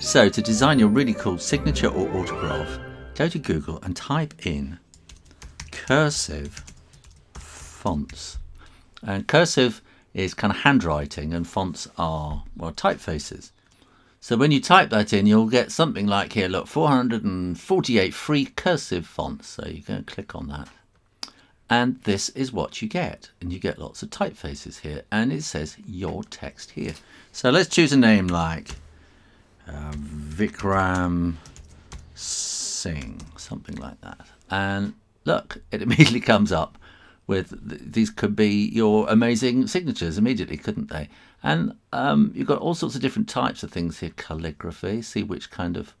So to design your really cool signature or autograph, go to Google and type in cursive fonts. And cursive is kind of handwriting and fonts are, well, typefaces. So when you type that in, you'll get something like here, look, 448 free cursive fonts. So you go and click on that. And this is what you get. And you get lots of typefaces here. And it says your text here. So let's choose a name like Vikram Singh, something like that. And look, it immediately comes up with, these could be your amazing signatures immediately, couldn't they? And you've got all sorts of different types of things here. Calligraphy, see which kind of,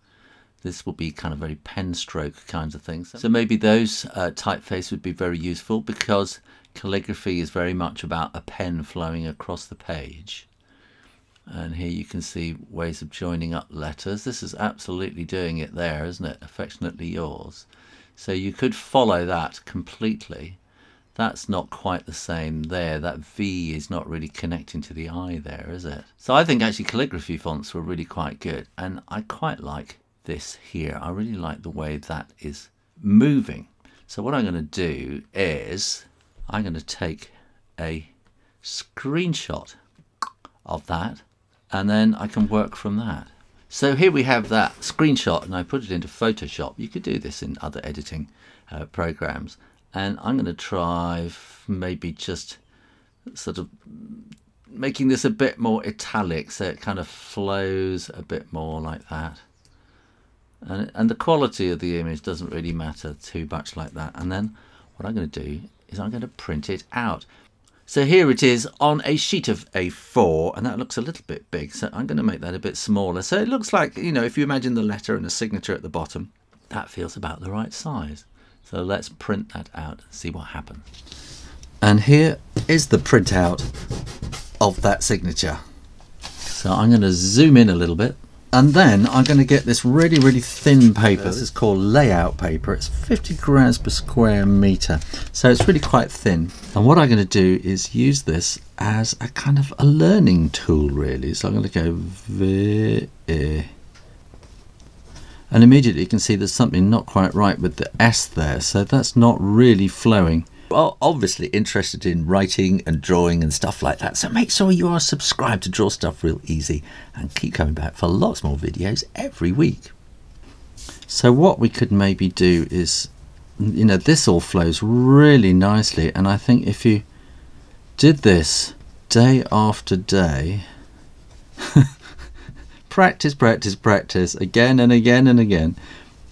this will be kind of very pen stroke kinds of things. So maybe those typeface would be very useful because calligraphy is very much about a pen flowing across the page. And here you can see ways of joining up letters. This is absolutely doing it there, isn't it? Affectionately yours. So you could follow that completely. That's not quite the same there. That V is not really connecting to the I there, is it? So I think actually calligraphy fonts were really quite good. And I quite like this here. I really like the way that is moving. So what I'm going to do is I'm going to take a screenshot of that and then I can work from that. So here we have that screenshot and I put it into Photoshop. You could do this in other editing programs. And I'm going to try maybe just sort of making this a bit more italic so it kind of flows a bit more like that. And the quality of the image doesn't really matter too much like that. And then what I'm going to do is I'm going to print it out. So here it is on a sheet of A4 and that looks a little bit big. So I'm going to make that a bit smaller. So it looks like, you know, if you imagine the letter and a signature at the bottom, that feels about the right size. So let's print that out and see what happens. And here is the printout of that signature. So I'm going to zoom in a little bit and then I'm going to get this really, really thin paper. This is called layout paper. It's 50 grams per square meter. So it's really quite thin. And what I'm going to do is use this as a kind of a learning tool really. So I'm going to go and immediately you can see there's something not quite right with the S there, so that's not really flowing. Well, obviously interested in writing and drawing and stuff like that, so make sure you are subscribed to Draw Stuff Real Easy and keep coming back for lots more videos every week. So what we could maybe do is, you know, this all flows really nicely, and I think if you did this day after day, practice, practice, practice, again and again and again,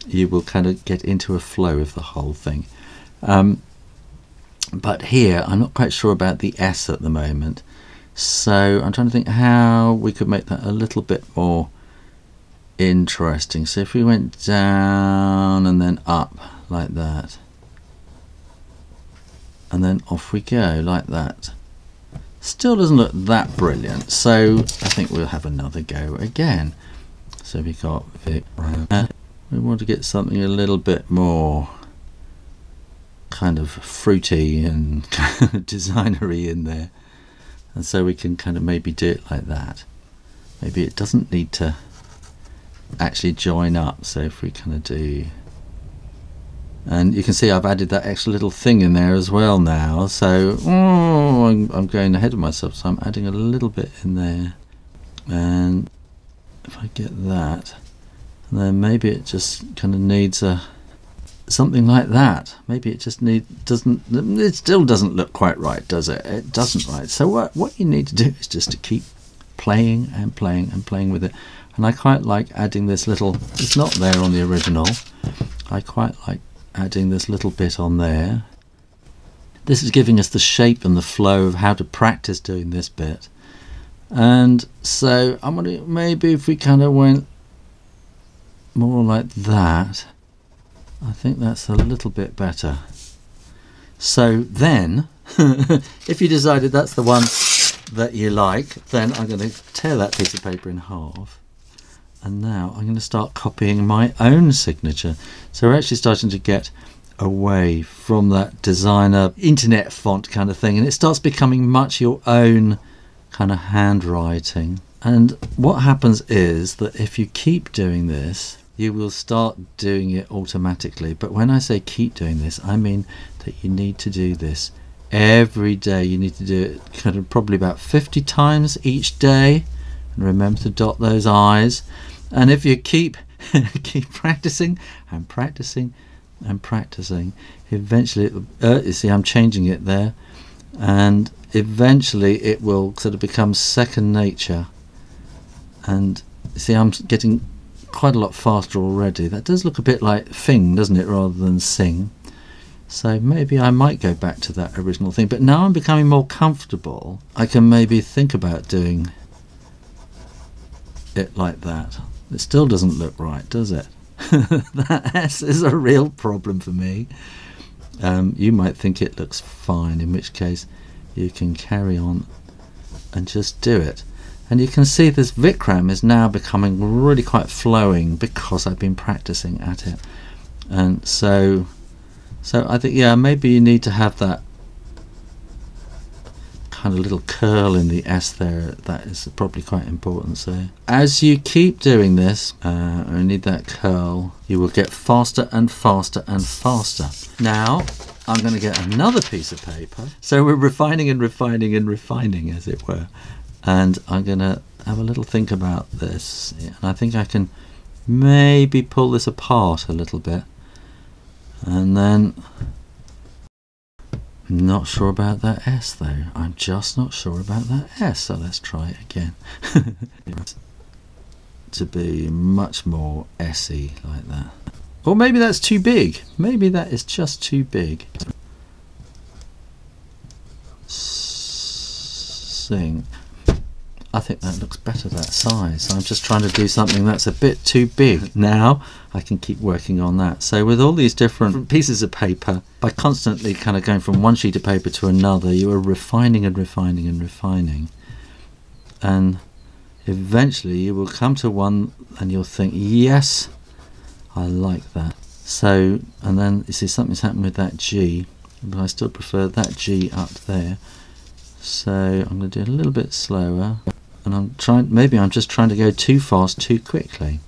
you will kind of get into a flow of the whole thing. But here, I'm not quite sure about the S at the moment. So I'm trying to think how we could make that a little bit more interesting. So if we went down and then up like that, and then off we go like that. Still doesn't look that brilliant, so I think we'll have another go again. So we got we want to get something a little bit more kind of fruity and designery in there, and so we can kind of maybe do it like that. Maybe it doesn't need to actually join up, so if we kind of do, and you can see I've added that extra little thing in there as well now, so I'm going ahead of myself, so I'm adding a little bit in there. And if I get that, and then maybe it just kind of needs a something like that. Maybe it just it still doesn't look quite right, does it? It doesn't, right? So what you need to do is just to keep playing and playing and playing with it. And I quite like adding this little, it's not there on the original, I quite like adding this little bit on there. This is giving us the shape and the flow of how to practice doing this bit. And so I'm gonna, maybe if we kind of went more like that, I think that's a little bit better. So then if you decided that's the one that you like, then I'm going to tear that piece of paper in half, and now I'm going to start copying my own signature. So we're actually starting to get away from that designer internet font kind of thing, and it starts becoming much your own kind of handwriting. And what happens is that if you keep doing this, you will start doing it automatically. But when I say keep doing this, I mean that you need to do this every day. You need to do it kind of probably about 50 times each day. And remember to dot those I's. And if you keep practicing and practicing and practicing, eventually, you see I'm changing it there, and eventually it will sort of become second nature. And see, I'm getting quite a lot faster already. That does look a bit like thing, doesn't it, rather than sing. So maybe I might go back to that original thing. But now I'm becoming more comfortable, I can maybe think about doing it like that. It still doesn't look right, does it? That S is a real problem for me. You might think it looks fine, in which case you can carry on and just do it. And you can see this Vikram is now becoming really quite flowing because I've been practicing at it. And so I think, yeah, maybe you need to have that kind of little curl in the S there. That is probably quite important. So as you keep doing this, I need that curl, you will get faster and faster and faster. Now I'm going to get another piece of paper. So we're refining and refining and refining, as it were. And I'm going to have a little think about this. And I think I can maybe pull this apart a little bit. And then, I'm not sure about that S though. I'm just not sure about that S. So let's try it again. To be much more S-y like that. Or maybe that's too big. Maybe that is just too big. Sing. I think that looks better that size. So I'm just trying to do something that's a bit too big. Now I can keep working on that. So with all these different pieces of paper, by constantly kind of going from one sheet of paper to another, you are refining and refining and refining. And eventually you will come to one and you'll think, yes, I like that. So, and then you see something's happened with that G, but I still prefer that G up there. So I'm going to do it a little bit slower. And maybe I'm just trying to go too fast too quickly.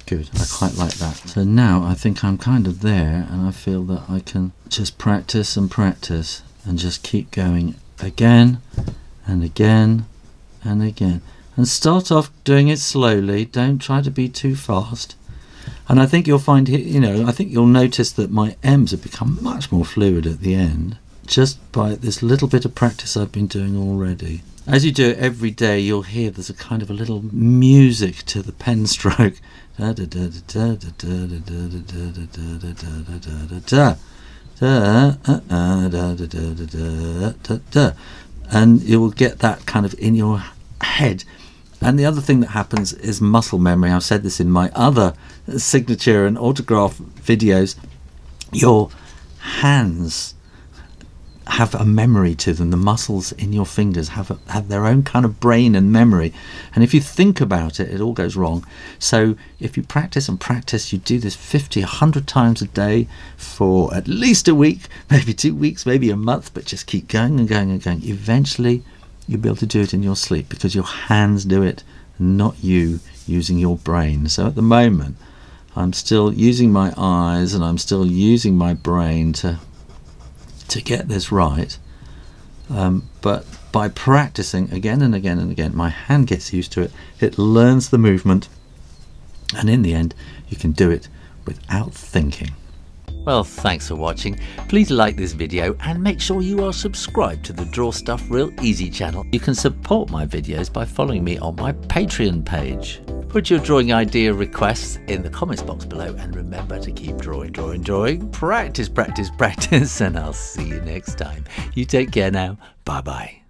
Good, I quite like that. So now I think I'm kind of there, and I feel that I can just practice and practice and just keep going again and again and again. And start off doing it slowly, don't try to be too fast. And I think you'll find, I think you'll notice that my M's have become much more fluid at the end, just by this little bit of practice I've been doing already. As you do it every day, you'll hear there's a kind of a little music to the pen stroke. And you will get that kind of in your head. And the other thing that happens is muscle memory. I've said this in my other signature and autograph videos. Your hands have a memory to them. The muscles in your fingers have their own kind of brain and memory. And if you think about it, it all goes wrong. So if you practice and practice, you do this 50, 100 times a day for at least a week, maybe 2 weeks, maybe a month, but just keep going and going and going. Eventually, you'll be able to do it in your sleep because your hands do it, not you using your brain. So at the moment, I'm still using my eyes and I'm still using my brain to get this right. But by practicing again and again and again, my hand gets used to it. It learns the movement. And in the end, you can do it without thinking. Well, thanks for watching. Please like this video and make sure you are subscribed to the Draw Stuff Real Easy channel. You can support my videos by following me on my Patreon page. Put your drawing idea requests in the comments box below, and remember to keep drawing, drawing, drawing. Practice, practice, practice, and I'll see you next time. You take care now. Bye-bye.